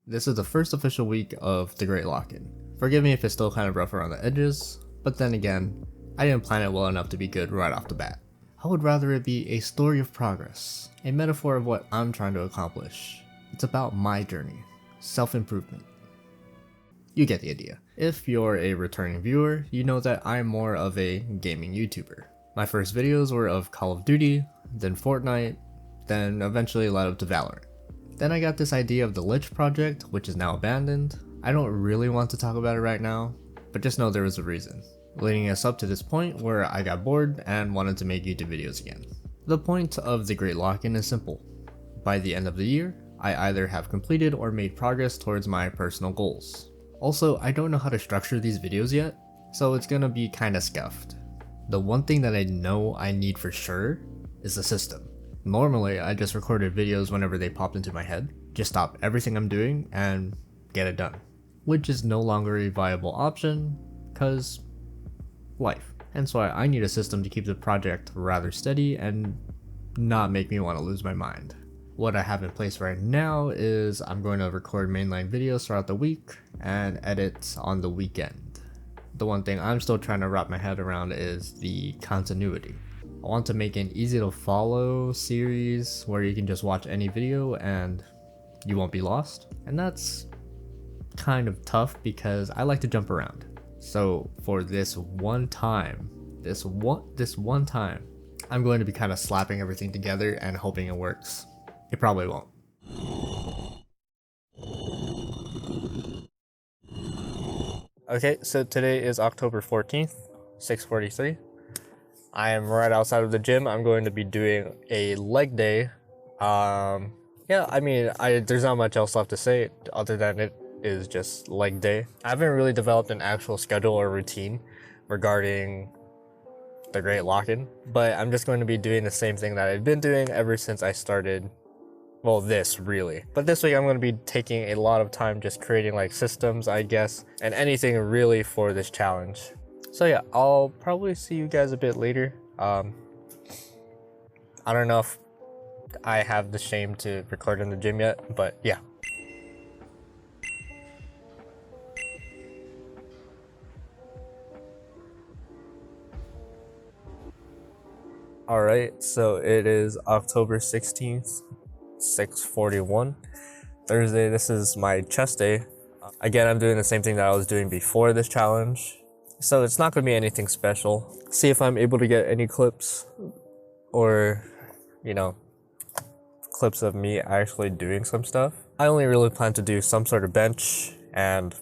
This is the first official week of the Great Lock-In. Forgive me if it's still kind of rough around the edges, but then again, I didn't plan it well enough to be good right off the bat. I would rather it be a story of progress, a metaphor of what I'm trying to accomplish. It's about my journey, self-improvement. You get the idea. If you're a returning viewer, you know that I'm more of a gaming YouTuber. My first videos were of Call of Duty, then Fortnite, then eventually led up to Valorant. Then I got this idea of the Lich project, which is now abandoned. I don't really want to talk about it right now, but just know there was a reason, leading us up to this point where I got bored and wanted to make YouTube videos again. The point of the Great Lock-In is simple. By the end of the year, I either have completed or made progress towards my personal goals. Also, I don't know how to structure these videos yet, so it's gonna be kinda scuffed. The one thing that I know I need for sure is a system. Normally, I just recorded videos whenever they popped into my head, just stop everything I'm doing and get it done. Which is no longer a viable option, cause life. Hence why I need a system to keep the project rather steady and not make me want to lose my mind. What I have in place right now is I'm going to record mainline videos throughout the week and edit on the weekend. The one thing I'm still trying to wrap my head around is the continuity. I want to make an easy to follow series where you can just watch any video and you won't be lost. And that's kind of tough because I like to jump around. So for this one time, I'm going to be kind of slapping everything together and hoping it works. It probably won't. Okay, so today is October 14th, 6:43. I am right outside of the gym. I'm going to be doing a leg day. Yeah, I mean, there's not much else left to say other than it is just leg day. I haven't really developed an actual schedule or routine regarding the Great Lock-In, but I'm just going to be doing the same thing that I've been doing ever since I started. Well, this really. But this week I'm going to be taking a lot of time just creating like systems, I guess, and anything really for this challenge. So yeah, I'll probably see you guys a bit later. I don't know if I have the shame to record in the gym yet, but yeah. Alright, so it is October 16th, 6:41. Thursday, this is my chest day. Again, I'm doing the same thing that I was doing before this challenge. So it's not going to be anything special. See if I'm able to get any clips or, you know, clips of me actually doing some stuff. I only really plan to do some sort of bench and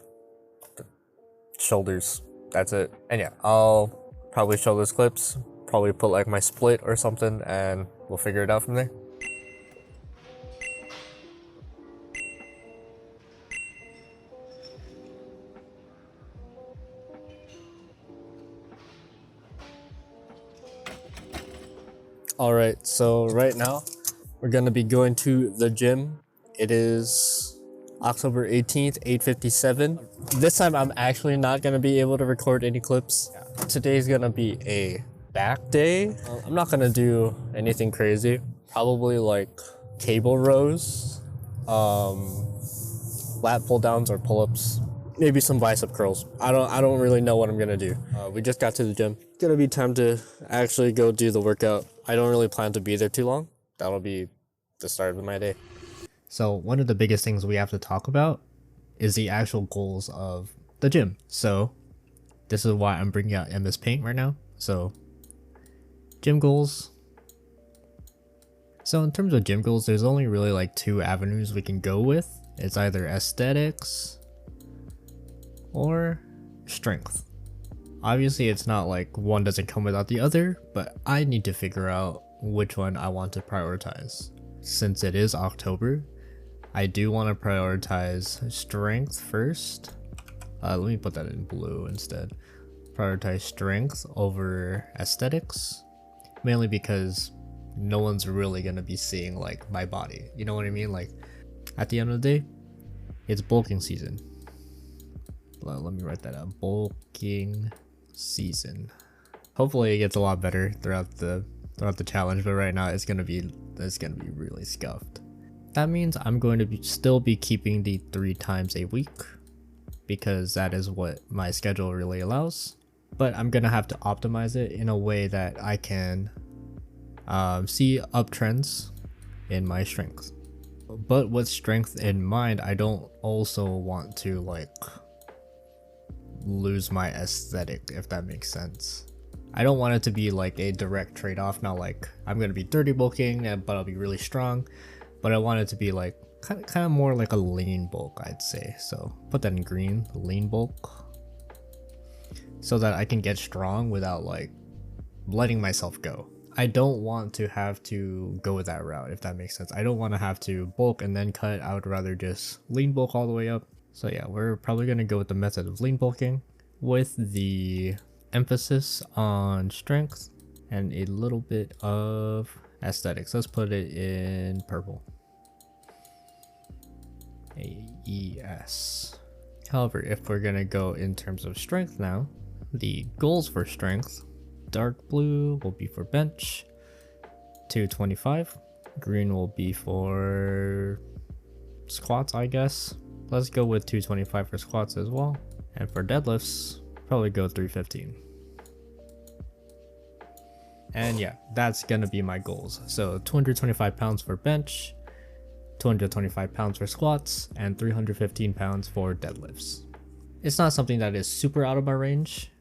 shoulders. That's it. And yeah, I'll probably show those clips, probably put like my split or something, and we'll figure it out from there. Alright, so right now we're gonna be going to the gym. It is October 18th, 8:57. This time I'm actually not gonna be able to record any clips. Today's gonna be a back day. I'm not gonna do anything crazy. Probably like cable rows, lat pull downs or pull-ups. Maybe some bicep curls. I don't really know what I'm gonna do. We just got to the gym. It's gonna be time to actually go do the workout. I don't really plan to be there too long. That'll be the start of my day. So one of the biggest things we have to talk about is the actual goals of the gym. So this is why I'm bringing out MS Paint right now. So gym goals. So in terms of gym goals, there's only really like two avenues we can go with. It's either aesthetics or strength. Obviously it's not like one doesn't come without the other, but I need to figure out which one I want to prioritize. Since it is October, I do want to prioritize strength first. Let me put that in blue instead. Prioritize strength over aesthetics, mainly because no one's really gonna be seeing like my body. You know what I mean? Like at the end of the day, it's bulking season. Let me write that out. Bulking season. Hopefully it gets a lot better throughout the challenge, but right now it's gonna be really scuffed. That means I'm going to still be keeping the 3 times a week because that is what my schedule really allows. But I'm gonna have to optimize it in a way that I can see uptrends in my strength. But with strength in mind, I don't also want to like lose my aesthetic, if that makes sense. I don't want it to be like a direct trade-off, not like I'm gonna be 30 bulking but I'll be really strong, but I want it to be like kind of more like a lean bulk, I'd say. So put that in green, lean bulk, so that I can get strong without like letting myself go. I don't want to have to go that route, if that makes sense. I don't want to have to bulk and then cut. I would rather just lean bulk all the way up. So yeah, we're probably going to go with the method of lean bulking with the emphasis on strength and a little bit of aesthetics. Let's put it in purple. AES. However, if we're going to go in terms of strength now, the goals for strength, dark blue will be for bench, 225. Green will be for squats, I guess. Let's go with 225 for squats as well. And for deadlifts, probably go 315. And yeah, that's gonna be my goals. So 225 pounds for bench, 225 pounds for squats, and 315 pounds for deadlifts. It's not something that is super out of my range,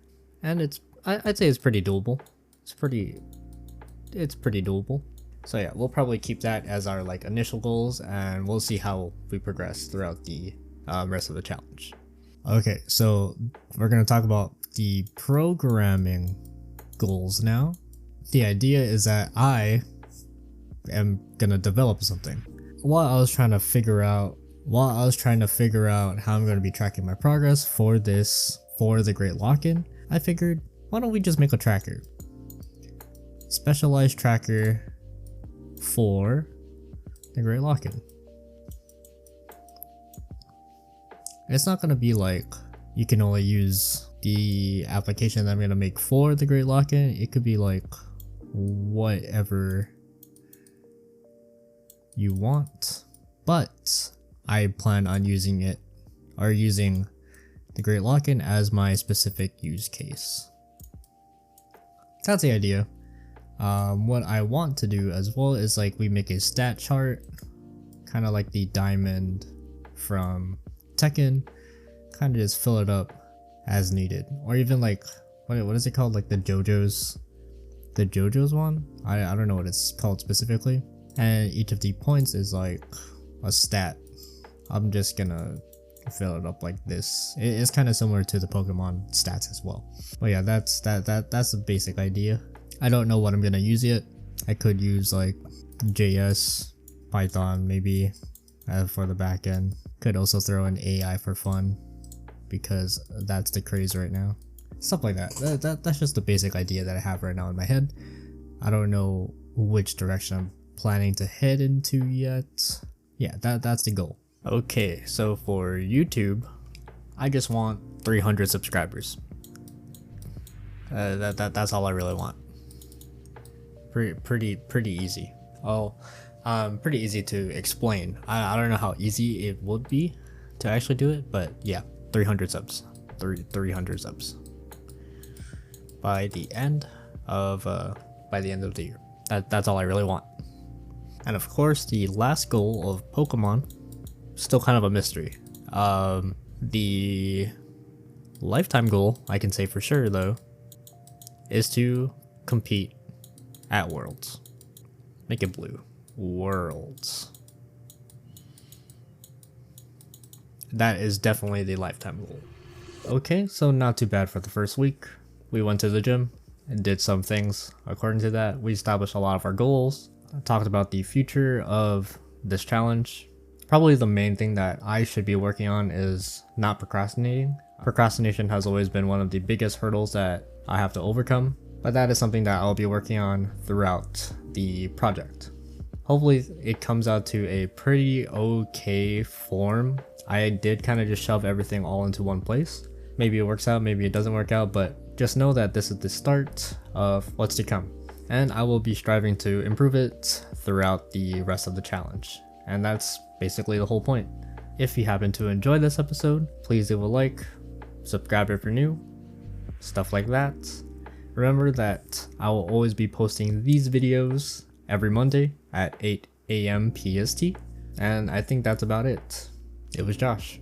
and I'd say it's pretty doable. It's pretty doable. So yeah, we'll probably keep that as our like initial goals, and we'll see how we progress throughout the rest of the challenge. Okay, so we're gonna talk about the programming goals now. The idea is that I am gonna develop something. While I was trying to figure out how I'm gonna be tracking my progress for the Great Lock-In, I figured, why don't we just make a tracker? Specialized tracker for the Great Lock-In. It's not gonna be like you can only use the application that I'm gonna make for the Great Lock-In. It could be like whatever you want, but I plan on using the Great Lock-In as my specific use case. That's the idea. What I want to do as well is like we make a stat chart, kind of like the diamond from Tekken, kind of just fill it up as needed, or even like what is it called, like the JoJo's one. I don't know what it's called specifically, and each of the points is like a stat. I'm just gonna fill it up like this. It's kind of similar to the Pokemon stats as well. But yeah, that's the basic idea. I don't know what I'm gonna use yet. I could use like JS, Python maybe for the backend. Could also throw in AI for fun because that's the craze right now. Stuff like that. That's just the basic idea that I have right now in my head. I don't know which direction I'm planning to head into yet. Yeah, that's the goal. Okay, so for YouTube, I just want 300 subscribers. That's all I really want. Pretty easy. Pretty easy to explain. I don't know how easy it would be to actually do it, but yeah, 300 subs. 300 subs by the end of the year. That's all I really want. And of course, the last goal of Pokemon, still kind of a mystery. The lifetime goal, I can say for sure though, is to compete at Worlds. Make it blue. Worlds. That is definitely the lifetime goal. Okay, so not too bad for the first week. We went to the gym and did some things according to that. We established a lot of our goals. I talked about the future of this challenge. Probably the main thing that I should be working on is not procrastinating. Procrastination has always been one of the biggest hurdles that I have to overcome, but that is something that I'll be working on throughout the project. Hopefully it comes out to a pretty okay form. I did kind of just shove everything all into one place. Maybe it works out, maybe it doesn't work out, but just know that this is the start of what's to come. And I will be striving to improve it throughout the rest of the challenge. And that's basically the whole point. If you happen to enjoy this episode, please leave a like, subscribe if you're new, stuff like that. Remember that I will always be posting these videos every Monday at 8 AM PST, and I think that's about it. It was Josh.